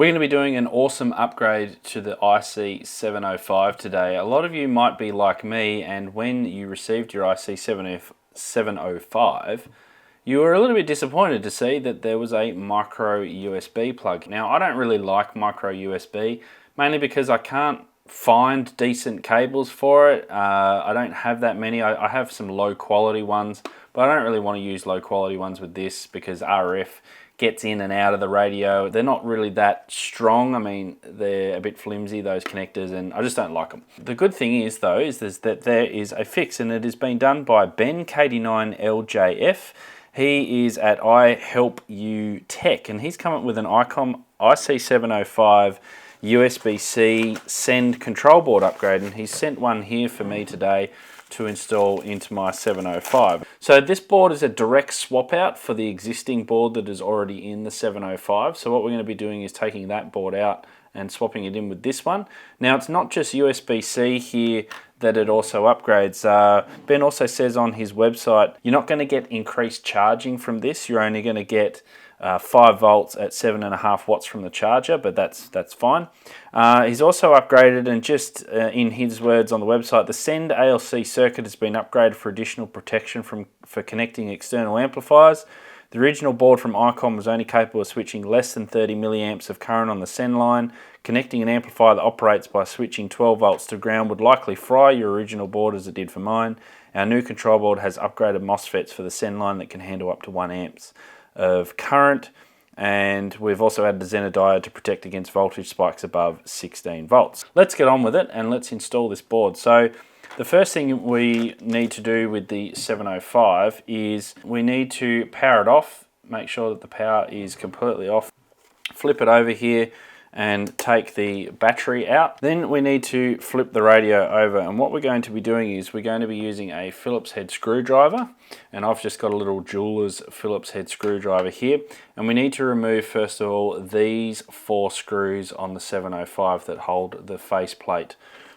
We're going to be doing an awesome upgrade to the IC-705 today. A lot of you might be like me, and when you received your IC-705, you were a little bit disappointed to see that there was a micro USB plug. Now, I don't really like micro USB, mainly because I can't find decent cables for it. I don't have that many. I have some low quality ones, but I don't really want to use low quality ones with this because RF gets in and out of the radio. They're not really that strong. I mean, they're a bit flimsy, those connectors, and I just don't like them. The good thing is though, is that there is a fix, and it has been done by Ben KD9LJF. He is at I Help You Tech, and he's come up with an Icom IC-705 USB-C send control board upgrade, and he's sent one here for me today to install into my 705. So this board is a direct swap out for the existing board that is already in the 705. So what we're going to be doing is taking that board out and swapping it in with this one. Now, it's not just USB-C here that it also upgrades. Ben also says on his website, you're not going to get increased charging from this. You're only going to get 5 volts at 7.5 watts from the charger, but that's fine. He's also upgraded, and just in his words on the website, the send ALC circuit has been upgraded for additional protection for connecting external amplifiers. The original board from Icom was only capable of switching less than 30 milliamps of current on the send line. Connecting an amplifier that operates by switching 12 volts to ground would likely fry your original board as it did for mine. Our new control board has upgraded MOSFETs for the send line that can handle up to 1 amps of current, and we've also added a Zener diode to protect against voltage spikes above 16 volts. Let's get on with it and let's install this board. So the first thing we need to do with the 705 is we need to power it off, make sure that the power is completely off, flip it over here and take the battery out. Then we need to flip the radio over, and what we're going to be doing is we're going to be using a Phillips head screwdriver, and I've just got a little jeweler's Phillips head screwdriver here, and we need to remove first of all these 4 screws on the 705 that hold the faceplate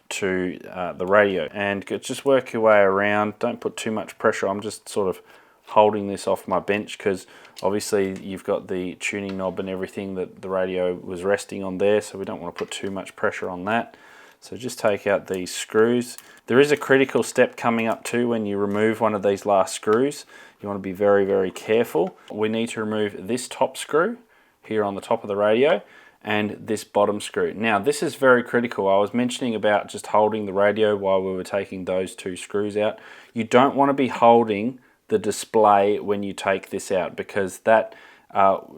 to the radio, and just work your way around. Don't put too much pressure. I'm just sort of holding this off my bench because obviously you've got the tuning knob and everything that the radio was resting on there, so we don't want to put too much pressure on that. So just take out these screws. There is a critical step coming up too when you remove one of these last screws. You want to be very, very careful. We need to remove this top screw here on the top of the radio and this bottom screw. Now this is very critical. I was mentioning about just holding the radio while we were taking those 2 screws out. You don't want to be holding the display when you take this out, because that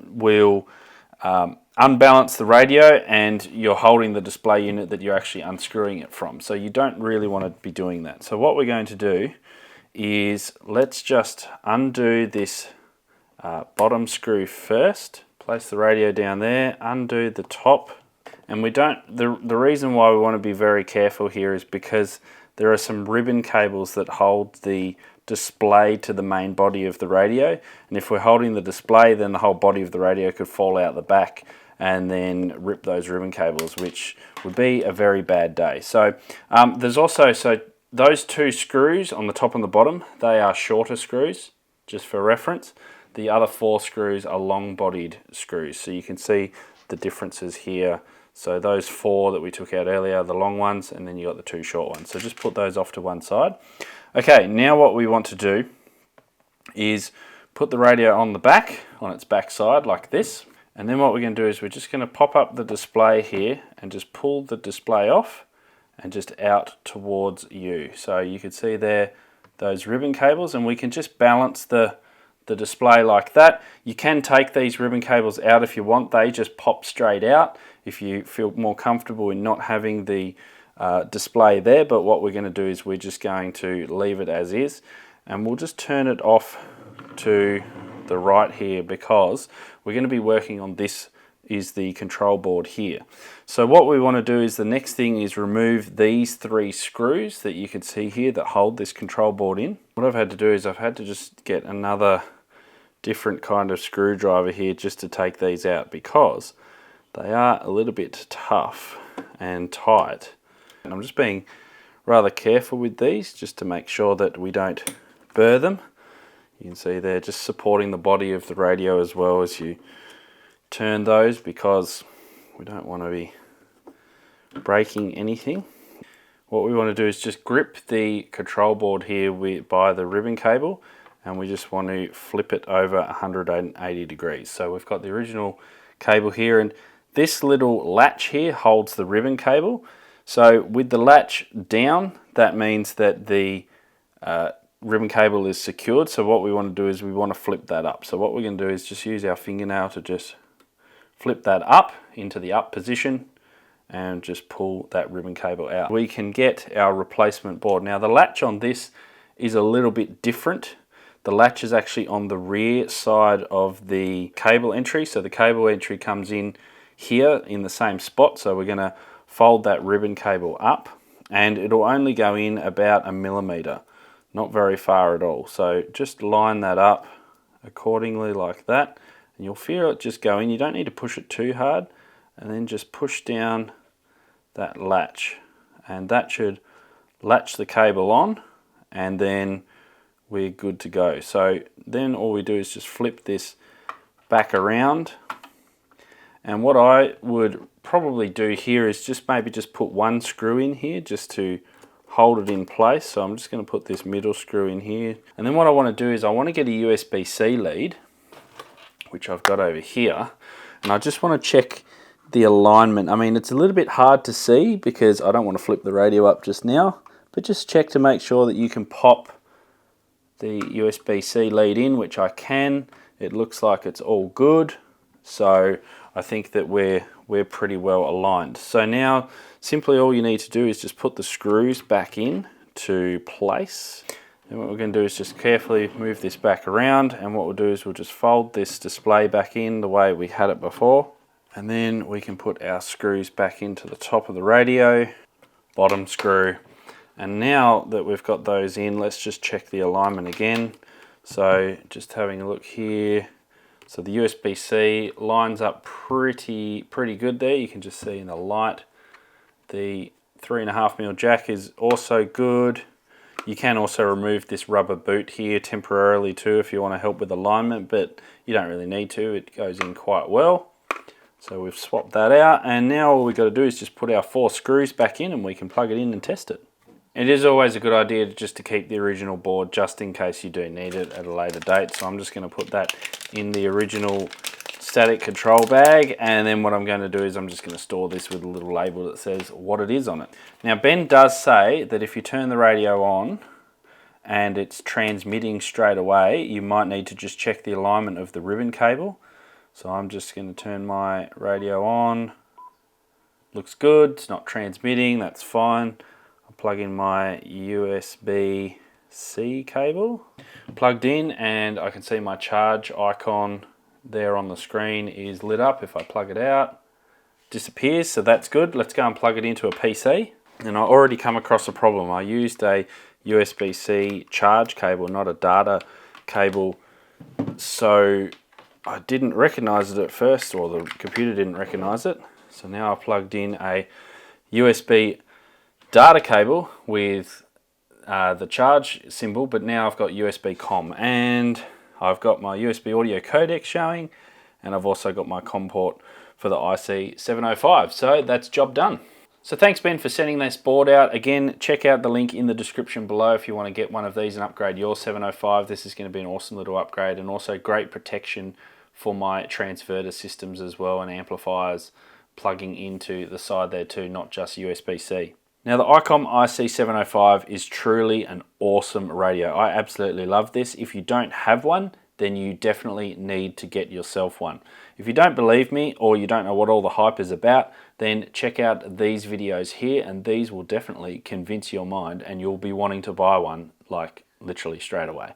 will unbalance the radio, and you're holding the display unit that you're actually unscrewing it from. So you don't really want to be doing that. So what we're going to do is let's just undo this bottom screw first. Place the radio down there, undo the top, and we don't, the reason why we want to be very careful here is because there are some ribbon cables that hold the display to the main body of the radio, and if we're holding the display, then the whole body of the radio could fall out the back and then rip those ribbon cables, which would be a very bad day. So there's also, so those 2 screws on the top and the bottom, they are shorter screws, just for reference. The other 4 screws are long-bodied screws, so you can see the differences here. So those 4 that we took out earlier are the long ones, and then you got the 2 short ones. So just put those off to one side. Okay, now what we want to do is put the radio on the back, on its back side like this. And then what we're going to do is we're just going to pop up the display here and just pull the display off and just out towards you. So you can see there those ribbon cables, and we can just balance the display like that. You can take these ribbon cables out if you want. They just pop straight out if you feel more comfortable in not having the display there, but what we're going to do is we're just going to leave it as is, and we'll just turn it off to the right here, because we're going to be working on this is the control board here. So what we want to do is the next thing is remove these 3 screws that you can see here that hold this control board in. What I've had to do is I've had to just get another different kind of screwdriver here just to take these out, because they are a little bit tough and tight. And I'm just being rather careful with these just to make sure that we don't burr them. You can see they're just supporting the body of the radio as well as you turn those, because We don't want to be breaking anything. What we want to do is just grip the control board here by the ribbon cable, and we just want to flip it over 180 degrees. So we've got the original cable here, and this little latch here holds the ribbon cable. So with the latch down, that means that the ribbon cable is secured. So what we want to do is we want to flip that up. So what we're going to do is just use our fingernail to just flip that up into the up position and just pull that ribbon cable out. We can get our replacement board. Now the latch on this is a little bit different. The latch is actually on the rear side of the cable entry. So the cable entry comes in here in the same spot. So we're going to fold that ribbon cable up, and it'll only go in about 1 millimeter, not very far at all. So just line that up accordingly like that, and you'll feel it just go in. You don't need to push it too hard, and then just push down that latch, and that should latch the cable on, and then we're good to go. So then all we do is just flip this back around, and what I would probably do here is just maybe just put one screw in here just to hold it in place. So I'm just going to put this middle screw in here, and then what I want to do is I want to get a USB-C lead, which I've got over here, and I just want to check the alignment. I mean, it's a little bit hard to see because I don't want to flip the radio up just now, but just check to make sure that you can pop the USB-C lead in, which I can. It looks like it's all good, so I think that we're pretty well aligned. So now simply all you need to do is just put the screws back in to place. And what we're going to do is just carefully move this back around, and what we'll do is we'll just fold this display back in the way we had it before, and then we can put our screws back into the top of the radio, bottom screw. And now that we've got those in, let's just check the alignment again. So just having a look here. So the USB-C lines up pretty good there. You can just see in the light. The 3.5mm jack is also good. You can also remove this rubber boot here temporarily too if you want to help with alignment, but you don't really need to. It goes in quite well. So we've swapped that out, and now all we've got to do is just put our 4 screws back in, and we can plug it in and test it. It is always a good idea just to keep the original board just in case you do need it at a later date. So I'm just going to put that in the original static control bag, and then what I'm going to do is I'm just going to store this with a little label that says what it is on it. Now Ben does say that if you turn the radio on and it's transmitting straight away, you might need to just check the alignment of the ribbon cable. So I'm just going to turn my radio on. Looks good, it's not transmitting, that's fine. I'll plug in my USB-C cable. Plugged in, and I can see my charge icon there on the screen is lit up. If I plug it out, disappears, so that's good. Let's go and plug it into a PC. And I already come across a problem. I used a USB-C charge cable, not a data cable, so I didn't recognize it at first, or the computer didn't recognize it. So now I plugged in a USB data cable with the charge symbol, but now I've got USB COM, and I've got my USB audio codec showing, and I've also got my COM port for the IC-705. So that's job done. So thanks Ben for sending this board out. Again, check out the link in the description below if you want to get one of these and upgrade your 705. This is going to be an awesome little upgrade, and also great protection for my transverter systems as well, and amplifiers plugging into the side there too, not just USB-C. Now the Icom IC-705 is truly an awesome radio. I absolutely love this. If you don't have one, then you definitely need to get yourself one. If you don't believe me, or you don't know what all the hype is about, then check out these videos here, and these will definitely convince your mind, and you'll be wanting to buy one like literally straight away.